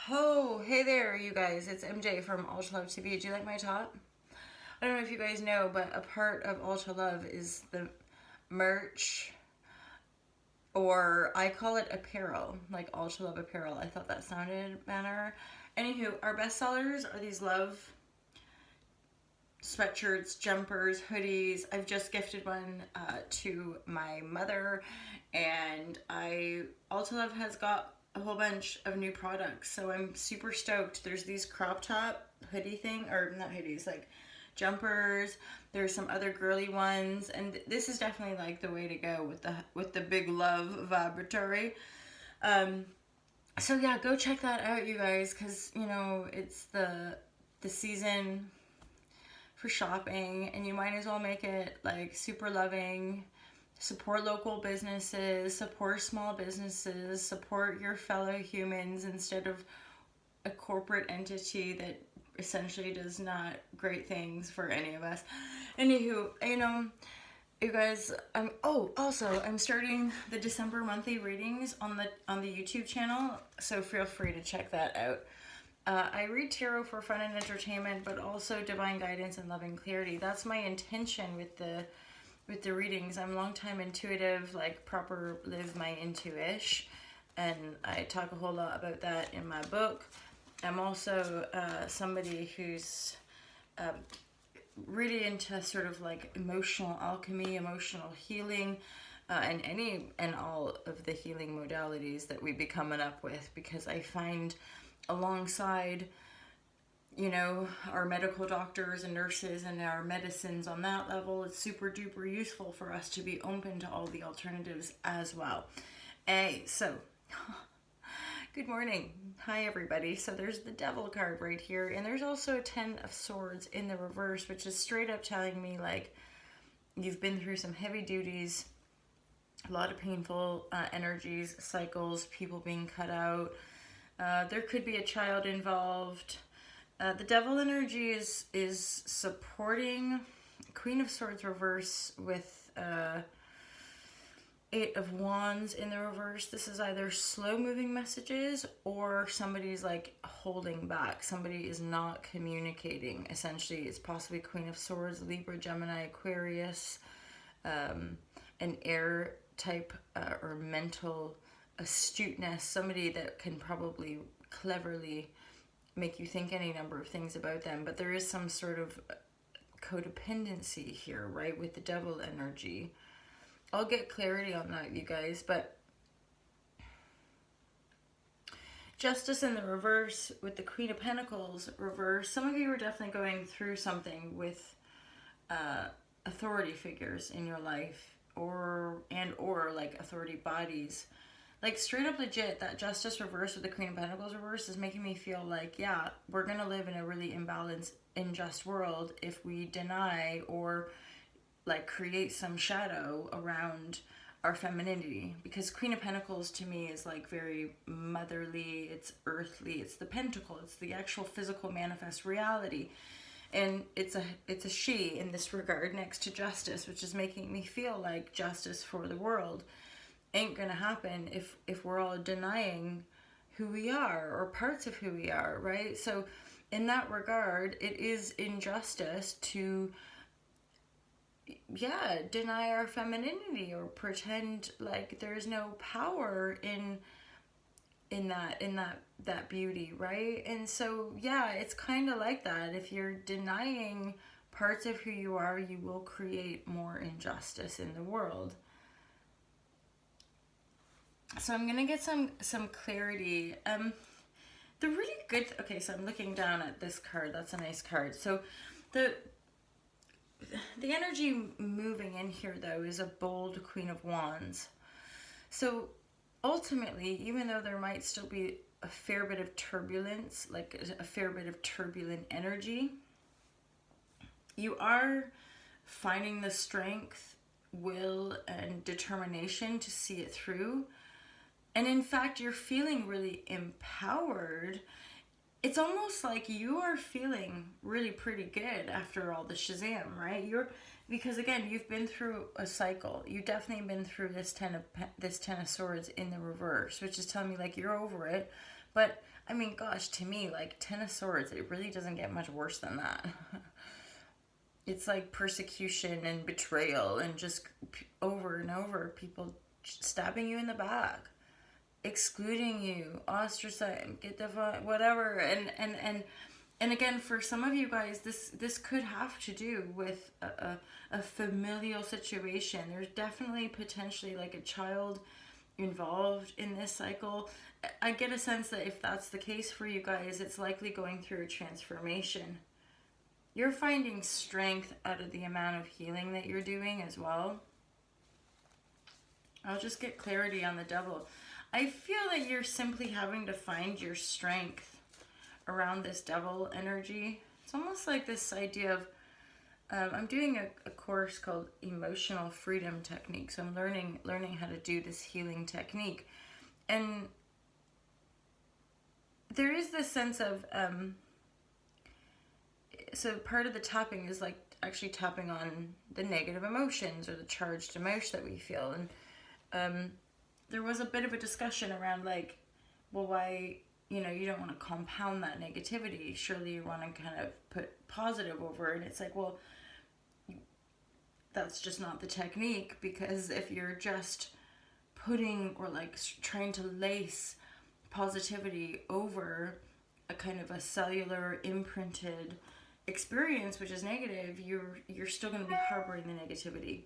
Oh, hey there, you guys. It's MJ from Ultra Love TV. Do you like my top? I don't know if you guys know, but a part of Ultra Love is the merch, or I call it apparel, like Ultra Love apparel. I thought that sounded better. Anywho, our best sellers are these love sweatshirts, jumpers, hoodies. I've just gifted one to my mother, and Ultra Love has got a whole bunch of new products, so I'm super stoked. There's these crop top hoodie thing, or not hoodies, like jumpers. There's some other girly ones, and this is definitely like the way to go with the big love vibratory. Um, so yeah, go check that out, you guys, because it's the season for shopping, and you might as well make it like super loving. Support local businesses, support small businesses, support your fellow humans instead of a corporate entity that essentially does not great things for any of us. Anywho, you guys, also I'm starting the December monthly readings on the YouTube channel, so feel free to check that out. I read tarot for fun and entertainment, but also divine guidance and loving clarity. That's my intention with the readings. I'm a long time intuitive, like proper live my intuition, and I talk a whole lot about that in my book. I'm also somebody who's uh, really into sort of like emotional alchemy, emotional healing, and all of the healing modalities that we be coming up with, because I find alongside our medical doctors and nurses and our medicines on that level, it's super duper useful for us to be open to all the alternatives as well. So good morning. Hi, everybody. So there's the Devil card right here, and there's also a 10 of Swords in the reverse, which is straight up telling me, like, you've been through some heavy duties, a lot of painful energies, cycles, people being cut out. There could be a child involved. The Devil energy is supporting Queen of Swords reverse with Eight of Wands in the reverse. This is either slow moving messages or somebody's like holding back. Somebody is not communicating. Essentially, it's possibly Queen of Swords, Libra, Gemini, Aquarius, an air type or mental astuteness. Somebody that can probably cleverly make you think any number of things about them. But there is some sort of codependency here, right, with the Devil energy. I'll get clarity on that, you guys, but Justice in the reverse with the Queen of Pentacles reverse. Some of you are definitely going through something with authority figures in your life, or like authority bodies. Like straight up legit, that Justice reverse with the Queen of Pentacles reverse is making me feel like, yeah, we're gonna live in a really imbalanced, unjust world if we deny or like create some shadow around our femininity, because Queen of Pentacles to me is like very motherly, it's earthly, it's the pentacle, it's the actual physical manifest reality, and it's a she in this regard next to Justice, which is making me feel like justice for the world ain't gonna happen if we're all denying who we are or parts of who we are, right? So in that regard, it is injustice to deny our femininity or pretend like there's no power in that beauty, right? And so yeah, it's kind of like that. If you're denying parts of who you are, you will create more injustice in the world. So I'm gonna get some clarity. The really good. Okay, so I'm looking down at this card. That's a nice card. So the energy moving in here, though, is a bold Queen of Wands. So ultimately, even though there might still be a fair bit of turbulence, like a fair bit of turbulent energy, you are finding the strength, will, and determination to see it through. And in fact, you're feeling really empowered. It's almost like you are feeling really pretty good after all the Shazam, right? Because again, you've been through a cycle. You've definitely been through this ten of Swords in the reverse, which is telling me like you're over it, But I mean, gosh, to me, like Ten of Swords, it really doesn't get much worse than that. It's like persecution and betrayal and just over and over people stabbing you in the back, excluding you, ostracizing, get the fuck, whatever. And again, for some of you guys, this could have to do with a familial situation. There's definitely potentially like a child involved in this cycle. I get a sense that if that's the case for you guys, it's likely going through a transformation. You're finding strength out of the amount of healing that you're doing as well. I'll just get clarity on the Devil. I feel that you're simply having to find your strength around this Devil energy. It's almost like this idea of, I'm doing a course called Emotional Freedom Technique. So I'm learning how to do this healing technique. And there is this sense of, so part of the tapping is like actually tapping on the negative emotions or the charged emotion that we feel. And there was a bit of a discussion around like, well, why, you don't want to compound that negativity. Surely you want to kind of put positive over it. And it's like, well, that's just not the technique, because if you're just putting or like trying to lace positivity over a kind of a cellular imprinted experience which is negative, you're still going to be harboring the negativity.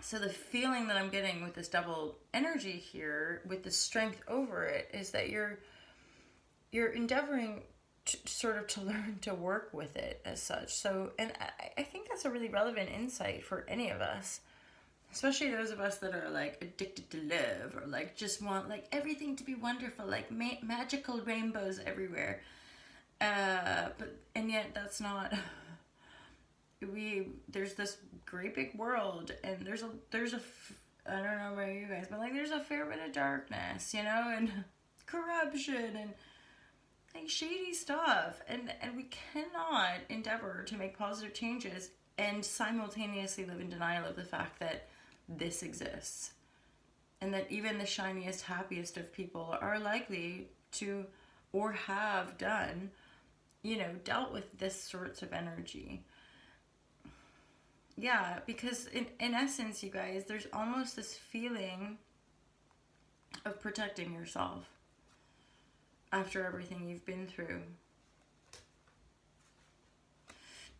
So the feeling that I'm getting with this Devil energy here, with the strength over it, is that you're endeavoring to learn to work with it as such. So, and I think that's a really relevant insight for any of us, especially those of us that are like addicted to love, or like just want like everything to be wonderful, like magical rainbows everywhere. And yet that's not. There's this great big world, and there's a I don't know about you guys, but like there's a fair bit of darkness, and corruption and like shady stuff, and we cannot endeavor to make positive changes and simultaneously live in denial of the fact that this exists, and that even the shiniest, happiest of people are likely to, or have done, dealt with this sorts of energy. Yeah, because in essence, you guys, there's almost this feeling of protecting yourself after everything you've been through.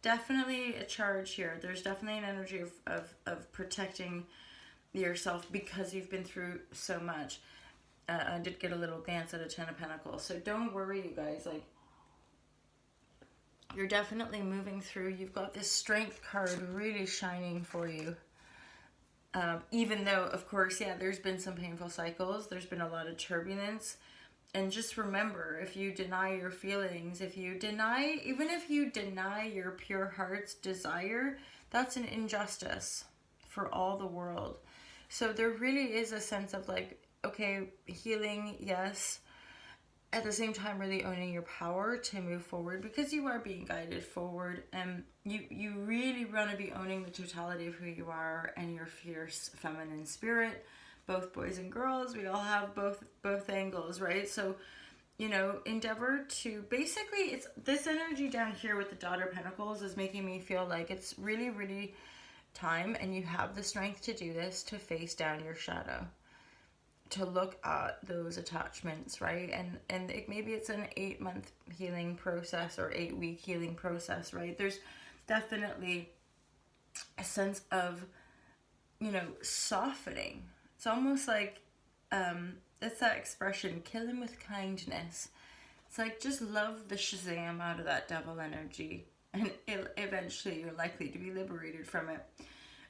Definitely a charge here. There's definitely an energy of protecting yourself because you've been through so much. I did get a little glance at a Ten of Pentacles. So don't worry, you guys. Like, you're definitely moving through. You've got this Strength card really shining for you. Even though, of course, yeah, there's been some painful cycles. There's been a lot of turbulence. And just remember, if you deny your feelings, even if you deny your pure heart's desire, that's an injustice for all the world. So there really is a sense of like, okay, healing, yes. At the same time, really owning your power to move forward, because you are being guided forward, and you really want to be owning the totality of who you are and your fierce feminine spirit. Both boys and girls, we all have both angles, right? So, endeavor to basically, it's this energy down here with the Daughter of Pentacles is making me feel like it's really, really time, and you have the strength to do this, to face down your shadow, to look at those attachments, right? And maybe it's an 8-month healing process or 8-week healing process, right? There's definitely a sense of, softening. It's almost like, it's that expression, kill him with kindness. It's like, just love the Shazam out of that Devil energy, and eventually you're likely to be liberated from it.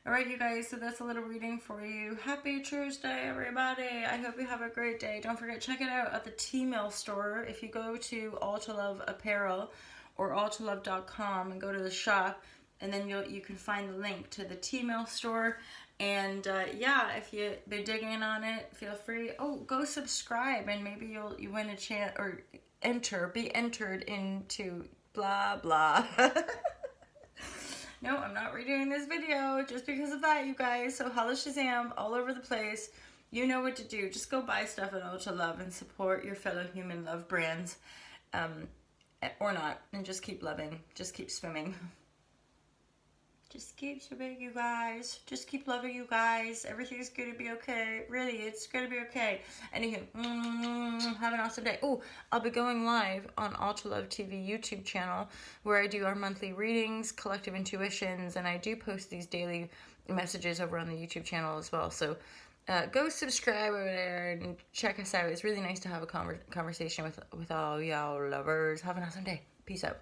Alright, you guys, so that's a little reading for you. Happy Tuesday, everybody. I hope you have a great day. Don't forget, check it out at the T-Mail store. If you go to All to Love Apparel or alltolove.com and go to the shop, and then you can find the link to the T-Mail store. And yeah, if you've been digging on it, feel free. Oh, go subscribe, and maybe you win a chance, or be entered into blah blah. No, I'm not redoing this video just because of that, you guys. So holla Shazam all over the place. You know what to do. Just go buy stuff at Ulta Love and support your fellow human love brands. Or not. And just keep loving. Just keep swimming. Just keep swimming, you guys. Just keep loving, you guys. Everything's going to be okay. Really, it's going to be okay. Anywho, have an awesome day. Oh, I'll be going live on Ulta Love TV YouTube channel where I do our monthly readings, collective intuitions, and I do post these daily messages over on the YouTube channel as well. So go subscribe over there and check us out. It's really nice to have a conversation with all y'all lovers. Have an awesome day. Peace out.